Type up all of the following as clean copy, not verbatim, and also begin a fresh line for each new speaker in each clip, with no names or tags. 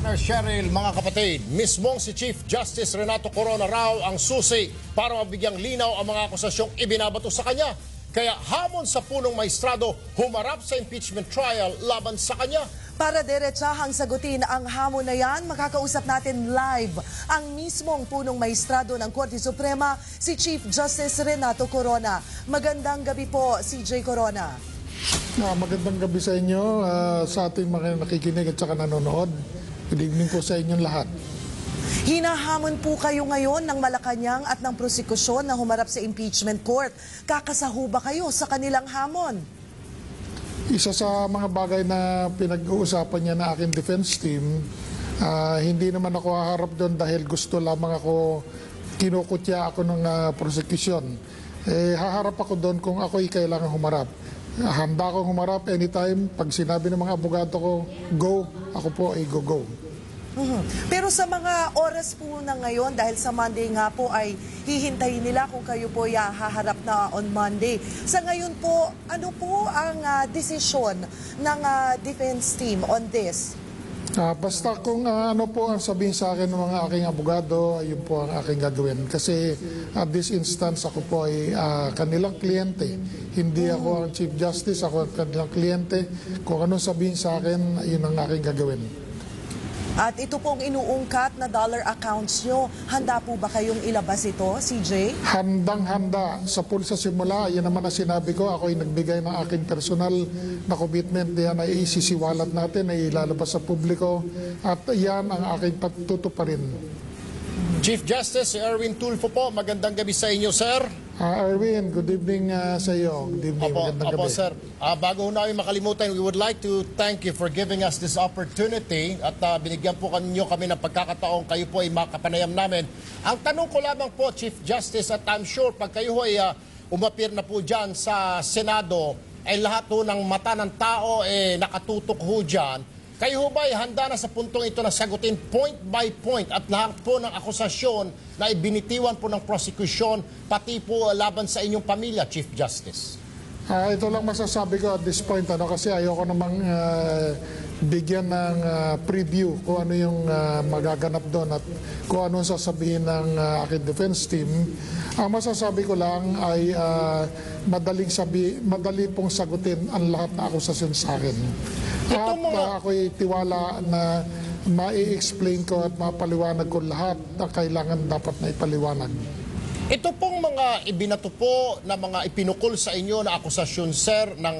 partner Cheryl, mga kapatid, mismong si Chief Justice Renato Corona raw ang susi para mabigyang linaw ang mga akusasyong ibinabato sa kanya. Kaya hamon sa punong maestrado, humarap sa impeachment trial laban sa kanya.
Para diretsahang sagutin ang hamon na yan, makakausap natin live ang mismong punong maestrado ng Korte Suprema, si Chief Justice Renato Corona. Magandang gabi po, CJ Corona.
Magandang gabi sa inyo, sa ating mga nakikinig at saka nanonood. Good evening po sa inyong lahat.
Hinahamon po kayo ngayon ng Malacanang at ng prosekusyon na humarap sa impeachment court. Kakasaho ba kayo sa kanilang hamon?
Isa sa mga bagay na pinag-uusapan niya na aking defense team, hindi naman ako haharap doon dahil gusto lamang ako, kinukutya ako ng prosecution. Haharap ako doon kung ako'y kailangan humarap. Handa akong humarap anytime. Pag sinabi ng mga abogado ko, go, ako po ay go-go.
Pero sa mga oras po na ngayon, dahil sa Monday nga po ay hihintayin nila kung kayo po ay haharap na on Monday. Sa ngayon po, ano po ang desisyon ng defense team on this?
Basta kung ano po ang sabihin sa akin ng mga aking abogado, yun po ang aking gagawin. Kasi at this instance, ako po ay kanilang kliyente. Hindi ako ang Chief Justice, ako ang kanilang kliyente. Kung anong sabihin sa akin, yun ang aking gagawin.
At ito pong inuungkat na dollar accounts nyo, handa po ba kayong ilabas ito, CJ?
Handang-handa. Sa simula, yan naman na sinabi ko, ako ay nagbigay ng aking personal na commitment. Yan ay isisiwalat natin, ay ilalabas sa publiko. At yan ang aking patutuparin.
Chief Justice Erwin Tulfo po, magandang gabi sa inyo, sir.
Erwin, good evening sa iyo. Good evening, magandang gabi.
Opo, sir. Bago namin makalimutan, we would like to thank you for giving us this opportunity at binigyan po kanyo kami ng pagkakataong kayo po ay makapanayam namin. Ang tanong ko lamang po, Chief Justice, at I'm sure pag kayo ay umapir na po dyan sa Senado, ay lahat po ng mata ng tao nakatutok ho dyan. Kayo ho ba ay handa na sa puntong ito na sagutin point by point at lahat po ng akusasyon na ibinitiwan po ng prosecution pati po laban sa inyong pamilya, Chief Justice?
Ito lang masasabi ko at this point, kasi ayoko namang bigyan ng preview kung ano yung magaganap doon at kung ano sasabihin ng aking defense team. Ang masasabi ko lang ay madali pong sagutin ang lahat na akusasyon sa akin. At ako'y tiwala na mai-explain ko at mapaliwanag ko lahat na kailangan dapat na ipaliwanag.
Ito pong mga ibinato po na mga ipinukol sa inyo na akusasyon, sir, ng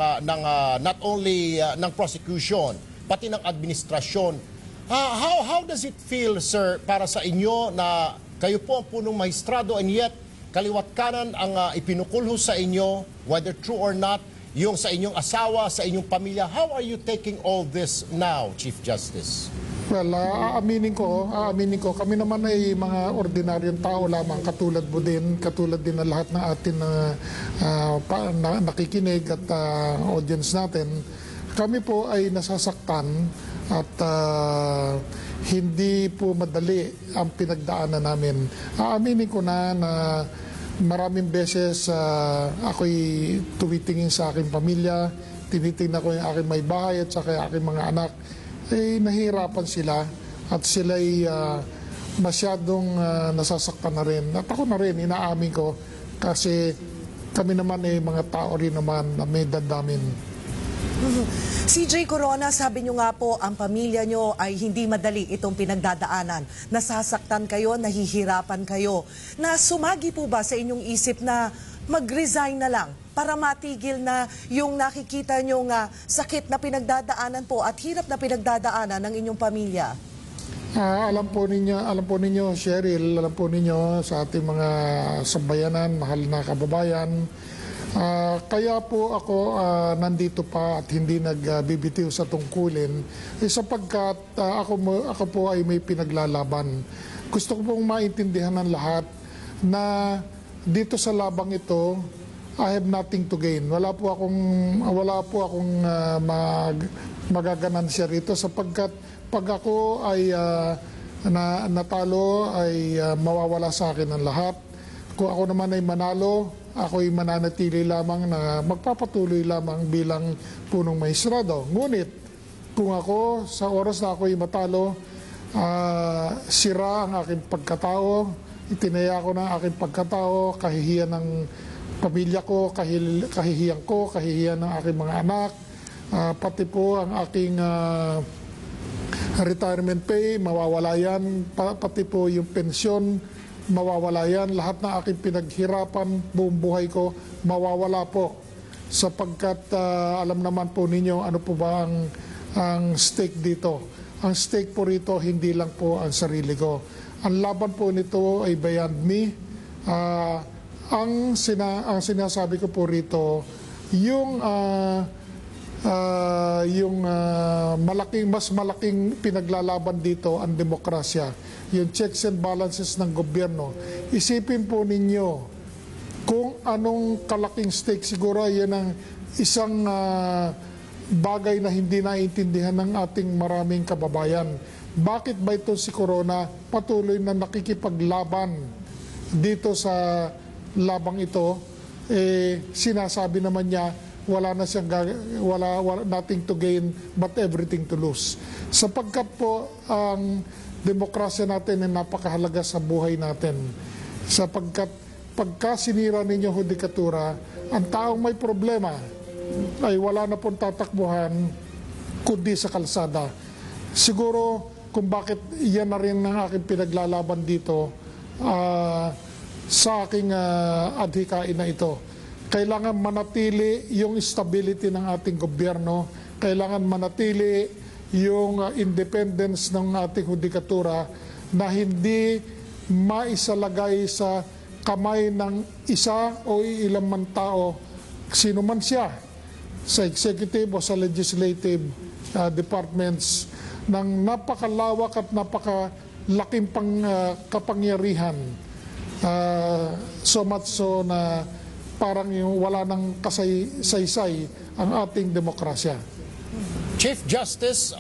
not only ng prosecution, pati ng administrasyon. How does it feel, sir, para sa inyo na kayo po ang punong maestrado and yet kaliwat kanan ang ipinukol sa inyo, whether true or not, yung sa inyong asawa, sa inyong pamilya? How are you taking all this now, Chief Justice?
Well, aaminin ko, kami naman ay mga ordinaryong tao lamang, katulad din na lahat ng atin na nakikinig at audience natin. Kami po ay nasasaktan at hindi po madali ang pinagdaanan namin. Aaminin ko na maraming beses ako'y tumitingin sa aking pamilya, tinitingnan ko yung aking may bahay at saka yung aking mga anak. Nahihirapan sila at sila'y masyadong nasasaktan na rin. At ako na rin, inaamin ko kasi kami naman ay mga tao rin naman na may damdamin.
CJ Corona, sabi nyo nga po, ang pamilya nyo ay hindi madali itong pinagdadaanan. Nasasaktan kayo, nahihirapan kayo. Na sumagi po ba sa inyong isip na mag-resign na lang para matigil na yung nakikita nyo nga sakit na pinagdadaanan po at hirap na pinagdadaanan ng inyong pamilya?
Alam po ninyo, Cheryl, alam po ninyo sa ating mga sambayanan, mahal na kababayan, kaya po ako nandito pa at hindi nagbibitiw sa tungkulin sapagkat ako po ay may pinaglalaban. Gusto ko pong maintindihan ng lahat na dito sa labang ito, I have nothing to gain. Wala po akong magaganansya rito sapagkat pag ako ay natalo ay mawawala sa akin ang lahat. Kung ako naman ay manalo, ako'y mananatili lamang na magpapatuloy lamang bilang punong maestrado. Ngunit kung ako, sa oras na ako'y matalo, sira ang aking pagkatao, itinaya ko na ang aking pagkatao, kahihiyan ng pamilya ko, kahihiyan ko, kahihiyan ng aking mga anak, pati po ang aking retirement pay, mawawala yan, pati po yung pensyon, mawawala yan, lahat ng aking pinaghirapan, buong buhay ko, mawawala po. Sapagkat alam naman po ninyo ano po ba ang stake dito. Ang stake po rito, hindi lang po ang sarili ko. Ang laban po nito ay beyond me. Ang sinasabi ko po rito, yung mas malaking pinaglalaban dito ang demokrasya, yung checks and balances ng gobyerno. Isipin po ninyo kung anong kalaking stake. Siguro yan ang isang bagay na hindi naiintindihan ng ating maraming kababayan. Bakit ba ito si Corona patuloy na nakikipaglaban dito sa labang ito? Sinasabi naman niya wala na siyang wala nothing to gain but everything to lose. Sapagkat po ang demokrasya natin ay napakahalaga sa buhay natin. Sapagkat pagka sinira ninyo hudikatura, ang taong may problema ay wala na pong tatakbuhan kundi sa kalsada. Siguro kung bakit yan na rin ang aking pinaglalaban dito sa aking adhikain na ito. Kailangan manatili yung stability ng ating gobyerno, kailangan manatili yung independence ng ating hudikatura na hindi maisalagay sa kamay ng isa o ilang man tao, sino man siya, sa executive o sa legislative departments ng napakalawak at napakalaking kapangyarihan. So much so na parang wala nang kasay-saysay ang ating demokrasya.
Chief Justice,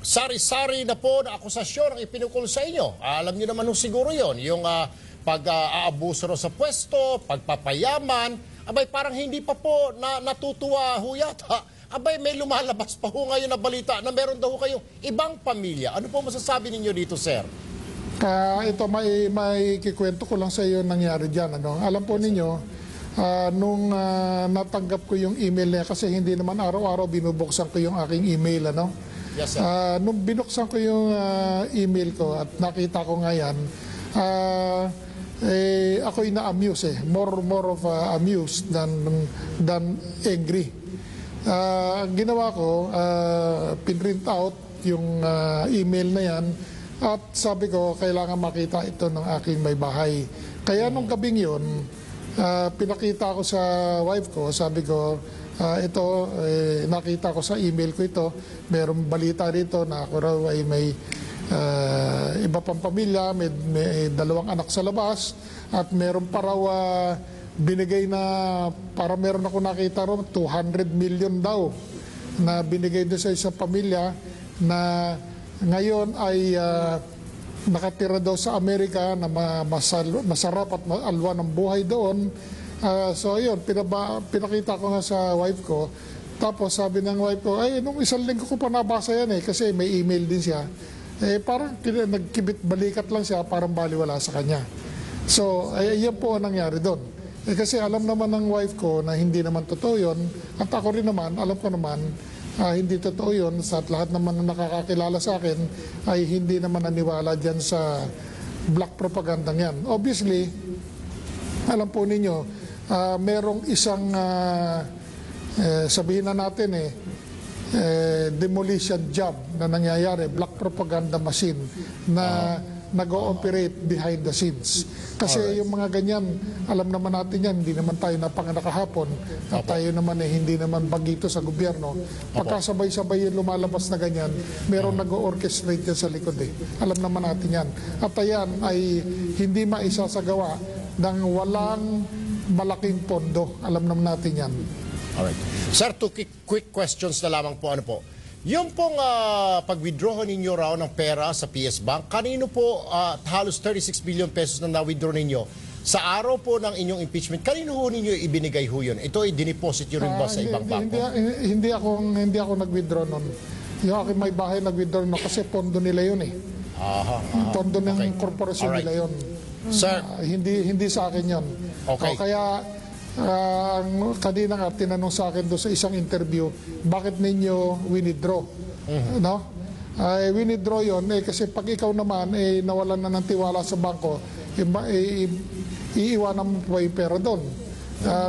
sari-sari na po na akusasyon ang ipinukol sa inyo. Alam niyo naman siguro yon, yung pag-aabuso sa pwesto, pagpapayaman. Abay, parang hindi pa po natutuwa ho yata. Abay, may lumalabas pa ho ngayon na balita na meron daw kayong ibang pamilya. Ano po masasabi ninyo dito, sir?
Ito, may kikwento ko lang sa iyo nangyari dyan. Alam po ninyo, nung natanggap ko yung email niya, kasi hindi naman araw-araw binubuksan ko yung aking email.
Yes, sir.
Nung binuksan ko yung email ko at nakita ko nga yan, ako'y na-amuse. More of amused than angry. Ang ginawa ko, pinrint out yung email na yan. At sabi ko, kailangan makita ito ng aking may bahay. Kaya nung gabing yun, pinakita ko sa wife ko, sabi ko, ito, nakita ko sa email ko ito, mayroong balita dito na ako raw ay may iba pang pamilya, may dalawang anak sa labas, at meron pa raw binigay na, para meron ako nakita raw, 200 million daw na binigay doon sa isang pamilya na ngayon ay nakatira daw sa Amerika na masarap at alwa ng buhay doon. So ayun, pinakita ko nga sa wife ko. Tapos sabi ng wife ko, ay nung isang linggo ko pa nabasa yan kasi may email din siya. Parang nagkibit balikat lang siya, parang baliwala sa kanya. So yan po ang nangyari doon. Kasi alam naman ng wife ko na hindi naman totoo yun. At ako rin naman, alam ko naman, hindi totoo yun. Sa lahat naman na nakakakilala sa akin ay hindi naman naniwala dyan sa black propaganda yan. Obviously, alam po ninyo, merong isang, sabihin na natin demolition job na nangyayari, black propaganda machine na nag-ooperate behind the scenes. Kasi yung mga ganyan, alam naman natin yan, hindi naman tayo napanganak kahapon at tayo naman hindi naman bagito sa gobyerno. Pagkasabay-sabay yung lumalabas na ganyan, meron nag-orchestrate yan sa likod Alam naman natin yan. At yan ay hindi maisasagawa ng walang malaking pondo. Alam naman natin yan.
Alright. Sir, two quick questions na lamang po. Ano po? Yung pong pag-withdraw ninyo raw ng pera sa PS Bank, kanino po halos 36 billion pesos na na-withdraw ninyo? Sa araw po ng inyong impeachment, kanino ho ninyo ibinigay ho yun? Ito ay dineposit nyo rin ba sa ibang banko?
Hindi ako nag-withdraw nun. Yung aking may bahay nag-withdraw na kasi pondo nila yun eh. Pondo ng korporasyon
Alright.
nila yun.
Sir,
Hindi sa akin yun.
Okay.
Kaya kanina nga tinanong sa akin doon sa isang interview, bakit ninyo withdraw? No? Withdraw yun kasi pag ikaw naman nawalan na ng tiwala sa bangko, iiwanan mo pa yung pera doon.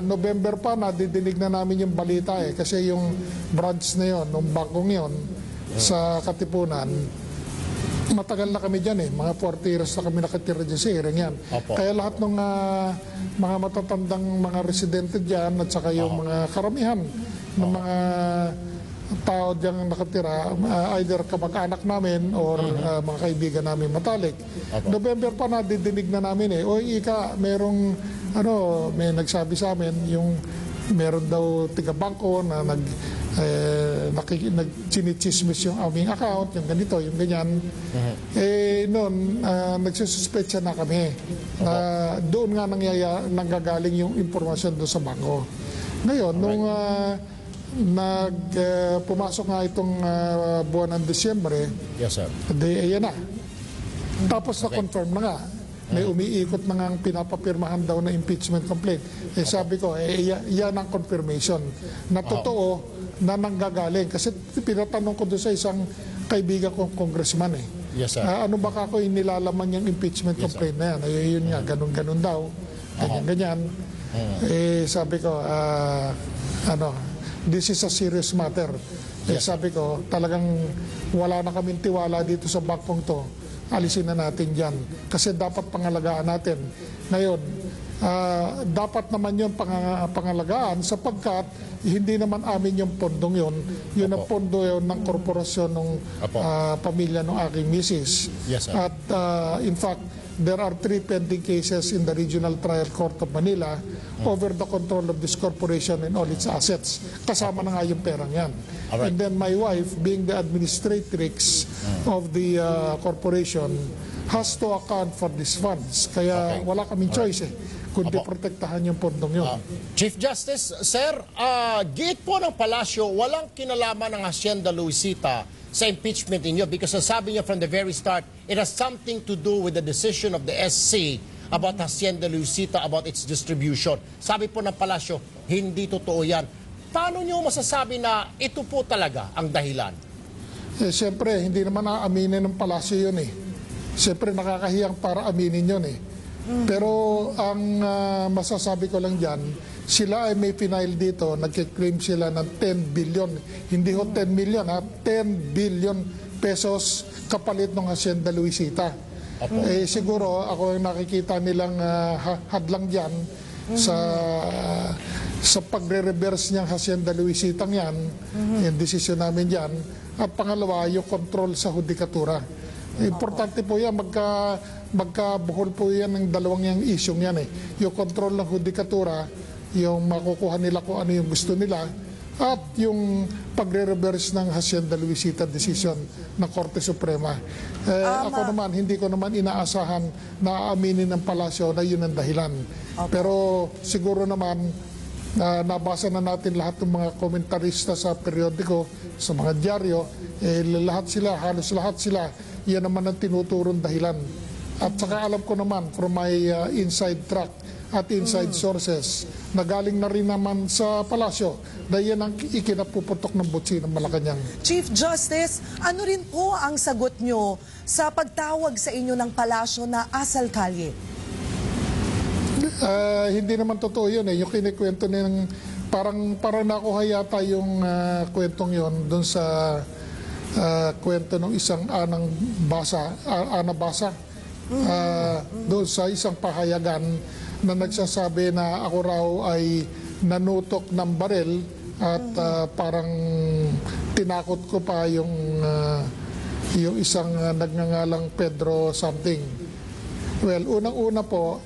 November pa nadidinig na namin yung balita kasi yung branch na yon, ng bangkong yon sa Katipunan, matagal na kami dyan mga 40 years na kami nakatira dyan sa area yan.
Opo.
Kaya lahat ng mga matatandang mga residente dyan at saka yung mga karamihan ng mga tao dyan nakatira, either kamag-anak namin or mga kaibigan namin matalik. November pa nadidinig na namin Oy, Ika, merong may nagsabi sa amin yung meron daw tiga-bangko na nagchinichismis yung aming account, yung ganito, yung ganyan. Noon, nagsususpecha na kami na doon nga nanggagaling yung impormasyon doon sa bangko. Ngayon, nung pumasok nga itong buwan ng Disyembre,
yes sir.
Ayan na. Tapos na-confirm na nga. May umiikot na nga ang pinapapirmahan daw na impeachment complaint. Sabi ko, yan ang confirmation na totoo na nanggagaling. Kasi pinatanong ko doon sa isang kaibigan kong congressman
Yes sir.
ano ba kako inilalaman yung impeachment complaint na yan? Yun nga, ganun daw. Ganyan. Sabi ko, this is a serious matter. Sabi ko, talagang wala na kaming tiwala dito sa bangkong to. Alisin na natin dyan. Kasi dapat pangalagaan natin. Ngayon, dapat naman yun pangalagaan sapagkat hindi naman amin yung pondong yun. Yun ang pondo yun ng korporasyon ng pamilya ng aking misis.
Yes, sir.
At in fact, there are 3 pending cases in the Regional Trial Court of Manila over the control of this corporation and all its assets. Kasama na nga yung perang yan.
Alright.
And then my wife, being the administratrix of the corporation, has to account for these funds. Kaya wala kaming choice kundi protektahan yung pondong yun.
Chief Justice, sir, giit po ng palasyo, walang kinalaman ng Hacienda Luisita sa impeachment ninyo because sabi niyo from the very start, it has something to do with the decision of the SC about Hacienda Luisita, about its distribution. Sabi po ng palasyo, hindi totoo yan. Paano niyo masasabi na ito po talaga ang dahilan?
Siyempre, hindi naman aaminin ng palasyo yun Siyempre, nakakahiyang para aminin yun Pero ang masasabi ko lang dyan, sila ay may final dito, nagkiklaim sila ng 10 billion. Hindi 10 million 10 billion pesos kapalit ng Hacienda Luisita. Siguro ako ang nakikita nilang hadlang dyan sa pagre-reverse niyang Hacienda Luisita yan, yung desisyon namin dyan. At pangalawa, yung control sa hudikatura. Importante po yan, magkabuhol po yan ng dalawang yung isyong yan Yung control ng hudikatura, yung makukuha nila kung ano yung gusto nila, at yung pagre-reverse ng Hacienda Luisita decision ng Korte Suprema. Ako naman, hindi ko naman inaasahan na aaminin ng palasyo na yun ang dahilan. Pero siguro naman, nabasa na natin lahat ng mga komentarista sa periodiko, sa mga dyaryo, halos lahat sila, yan naman ang tinuturong dahilan. At saka alam ko naman from my inside track at inside sources na galing na rin naman sa palasyo dahil yan ang ikinapuputok ng butsi ng Malacanang.
Chief Justice, ano rin po ang sagot nyo sa pagtawag sa inyo ng palasyo na asal kalye?
Hindi naman totoo yun Yung kinikwento ng parang nakuha yata yung kwentong yun doon sa kwento ng isang Ana Basa doon sa isang pahayagan na nagsasabi na ako raw ay nanutok ng baril at parang tinakot ko pa yung isang nagngangalang Pedro something. Well, unang-una po,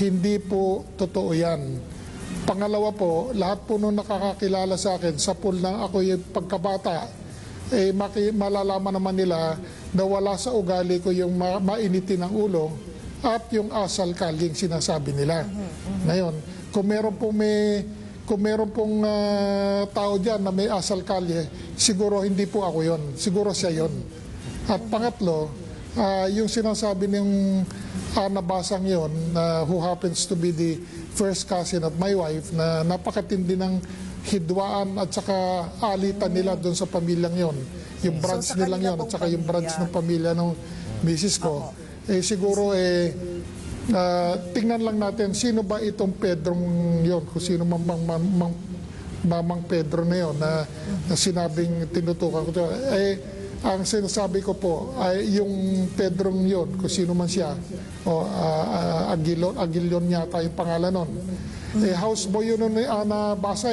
hindi po totoo yan. Pangalawa po, lahat po nung nakakakilala sa akin, sa pool na ako yung pagkabata, malalaman naman nila na wala sa ugali ko yung mainitin ng ulo at yung asal kaling sinasabi nila. Ngayon, kung meron po may kung meron pong tao dyan na may asal kalye, siguro hindi po ako yon, siguro siya yon. At pangatlo, yung sinasabi ng nabasang yon, who happens to be the first cousin of my wife, na napakatindi ng hidwaan at saka alitan nila doon sa pamilyang yon. Yung branch
sa
nilang
kanila
yon at
pong
saka yung branch
pamilya.
ng pamilya ng misis ko. Siguro tingnan lang natin sino ba itong Pedrong yon, kung sino mamang Pedro na yon na sinabing tinutukan ko. Ang sinasabi ko po ay yung Pedrong yon, kung sino man siya, Aguilion yata yung pangalan nun. Houseboy yun nabasa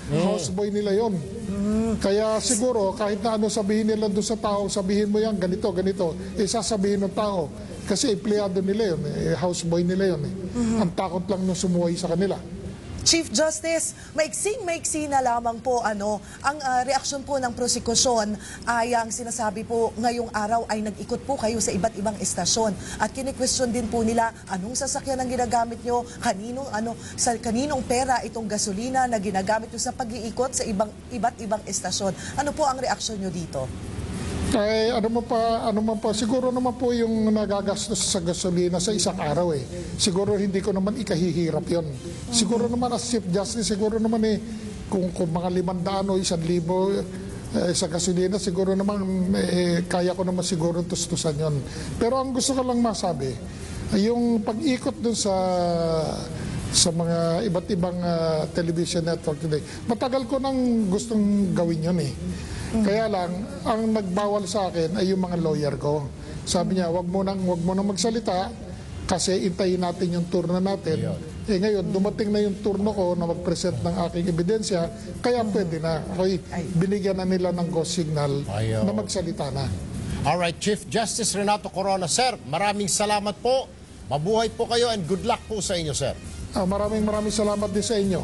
houseboy nila yon. Kaya siguro kahit na ano sabihin nila doon sa tao, sabihin mo yan ganito, sasabihin ng tao kasi empleyado nila yun, houseboy nila yun. Ang takot lang nung sumuway sa kanila.
Chief Justice, maiksing na lamang po ang reaksyon po ng prosekusyon ay ang sinasabi po ngayong araw ay nag-ikot po kayo sa iba't ibang estasyon at kini-question din po nila anong sasakyan ang ginagamit nyo, kaninong pera itong gasolina na ginagamit nyo sa pag-iikot sa iba't ibang estasyon. Ano po ang reaksyon nyo dito?
Ano man pa, siguro naman po yung nagagastos sa gasolina sa isang araw Siguro hindi ko naman ikahihirap yon. Siguro naman as Chief Justice, siguro naman kung mga 500 o 1,000 sa gasolina, siguro naman kaya ko naman siguro tustusan yon. Pero ang gusto ko lang masabi, yung pag-ikot dun sa mga iba't ibang television network today, matagal ko nang gustong gawin yun Kaya lang, ang nagbawal sa akin ay yung mga lawyer ko. Sabi niya, wag mo nang magsalita kasi intayin natin yung turno natin. Ngayon, dumating na yung turno ko na mag-present ng aking ebidensya, kaya pwede na. Okay, binigyan na nila ng go signal na magsalita na.
Alright, Chief Justice Renato Corona. Sir, maraming salamat po. Mabuhay po kayo and good luck po sa inyo, sir.
Maraming salamat din sa inyo.